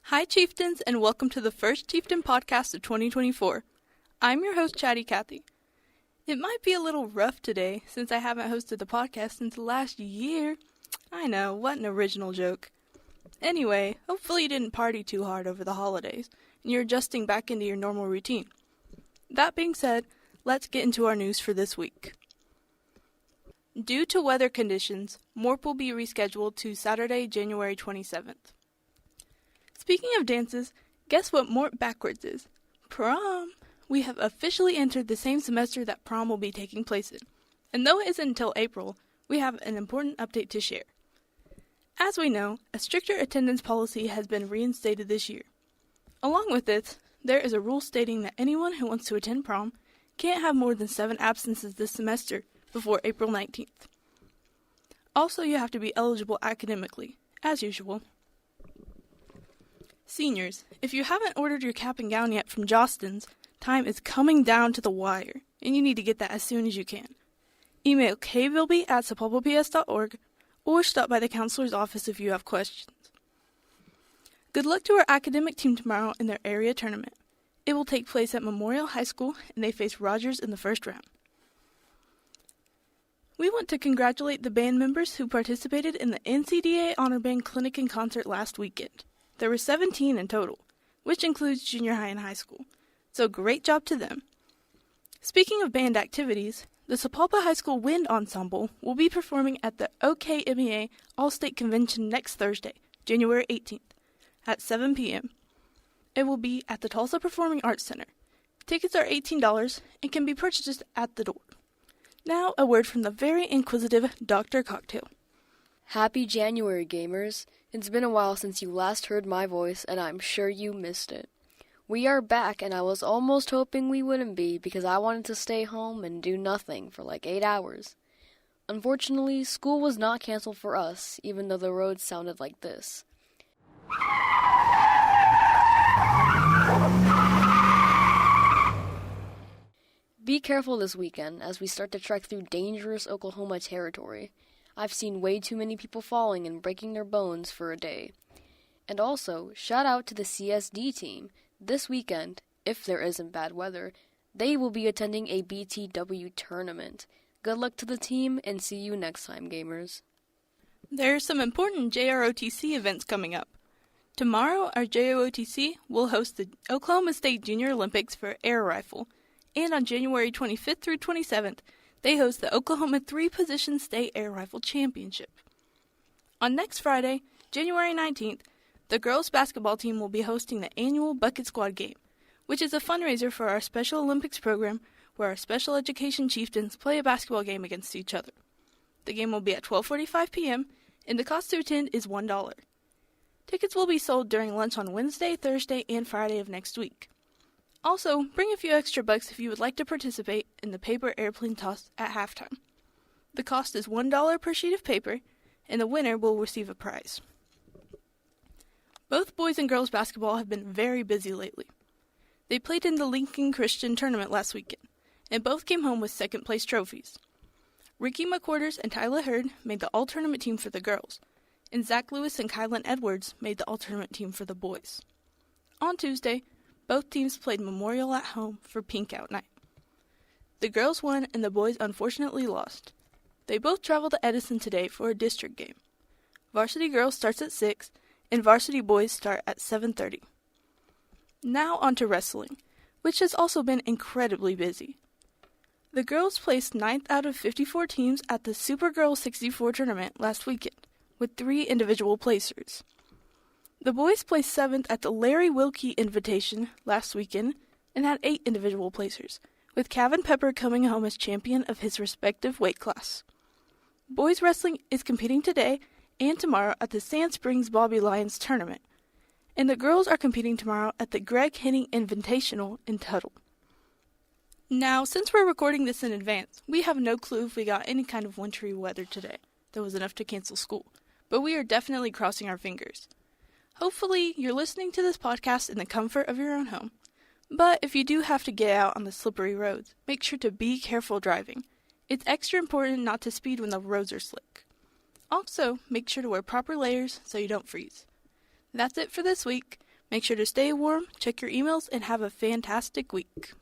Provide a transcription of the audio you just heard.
Hi, Chieftains, and welcome to the first Chieftain podcast of 2024. I'm your host, Chatty Cathy. It might be a little rough today, since I haven't hosted the podcast since last year. I know, what an original joke. Anyway, hopefully you didn't party too hard over the holidays, and you're adjusting back into your normal routine. That being said, let's get into our news for this week. Due to weather conditions, MORP will be rescheduled to Saturday, January 27th. Speaking of dances, guess what MORP backwards is? Prom! We have officially entered the same semester that prom will be taking place in. And though it isn't until April, we have an important update to share. As we know, a stricter attendance policy has been reinstated this year. Along with this, there is a rule stating that anyone who wants to attend prom can't have more than 7 absences this semester before April 19th. Also, you have to be eligible academically, as usual. Seniors, if you haven't ordered your cap and gown yet from Jostens, time is coming down to the wire, and you need to get that as soon as you can. Email kvilby@sepulvepas.org or stop by the counselor's office if you have questions. Good luck to our academic team tomorrow in their area tournament. It will take place at Memorial High School, and they face Rogers in the first round. We want to congratulate the band members who participated in the NCDA Honor Band Clinic and Concert last weekend. There were 17 in total, which includes junior high and high school, so great job to them. Speaking of band activities, the Sapulpa High School Wind Ensemble will be performing at the OKMEA All-State Convention next Thursday, January 18th, at 7 p.m. It will be at the Tulsa Performing Arts Center. Tickets are $18 and can be purchased at the door. Now, a word from the very inquisitive Dr. Cocktail. Happy January, gamers! It's been a while since you last heard my voice, and I'm sure you missed it. We are back, and I was almost hoping we wouldn't be because I wanted to stay home and do nothing for like 8 hours. Unfortunately, school was not canceled for us, even though the roads sounded like this. Be careful this weekend as we start to trek through dangerous Oklahoma territory. I've seen way too many people falling and breaking their bones for a day. And also, shout out to the CSD team. This weekend, if there isn't bad weather, they will be attending a BTW tournament. Good luck to the team, and see you next time, gamers. There are some important JROTC events coming up. Tomorrow, our JROTC will host the Oklahoma State Junior Olympics for air rifle, and on January 25th through 27th, they host the Oklahoma 3-Position State Air Rifle Championship. On next Friday, January 19th, the girls basketball team will be hosting the annual Bucket Squad game, which is a fundraiser for our Special Olympics program where our special education chieftains play a basketball game against each other. The game will be at 12:45 p.m., and the cost to attend is $1. Tickets will be sold during lunch on Wednesday, Thursday, and Friday of next week. Also, bring a few extra bucks if you would like to participate in the paper airplane toss at halftime. The cost is $1 per sheet of paper, and the winner will receive a prize. Both boys and girls basketball have been very busy lately. They played in the Lincoln Christian tournament last weekend, and both came home with second-place trophies. Ricky McQuarters and Tyler Hurd made the all-tournament team for the girls, and Zach Lewis and Kylan Edwards made the all-tournament team for the boys. On Tuesday, both teams played Memorial at home for Pink Out Night. The girls won and the boys unfortunately lost. They both traveled to Edison today for a district game. Varsity girls starts at 6 and varsity boys start at 7:30. Now on to wrestling, which has also been incredibly busy. The girls placed 9th out of 54 teams at the Supergirl 64 tournament last weekend, with 3 individual placers. The boys placed 7th at the Larry Wilkie Invitation last weekend and had 8 individual placers, with Kevin Pepper coming home as champion of his respective weight class. Boys wrestling is competing today and tomorrow at the Sand Springs Bobby Lions tournament, and the girls are competing tomorrow at the Greg Henning Invitational in Tuttle. Now, since we're recording this in advance, we have no clue if we got any kind of wintry weather today that was enough to cancel school, but we are definitely crossing our fingers. Hopefully, you're listening to this podcast in the comfort of your own home. But if you do have to get out on the slippery roads, make sure to be careful driving. It's extra important not to speed when the roads are slick. Also, make sure to wear proper layers so you don't freeze. That's it for this week. Make sure to stay warm, check your emails, and have a fantastic week.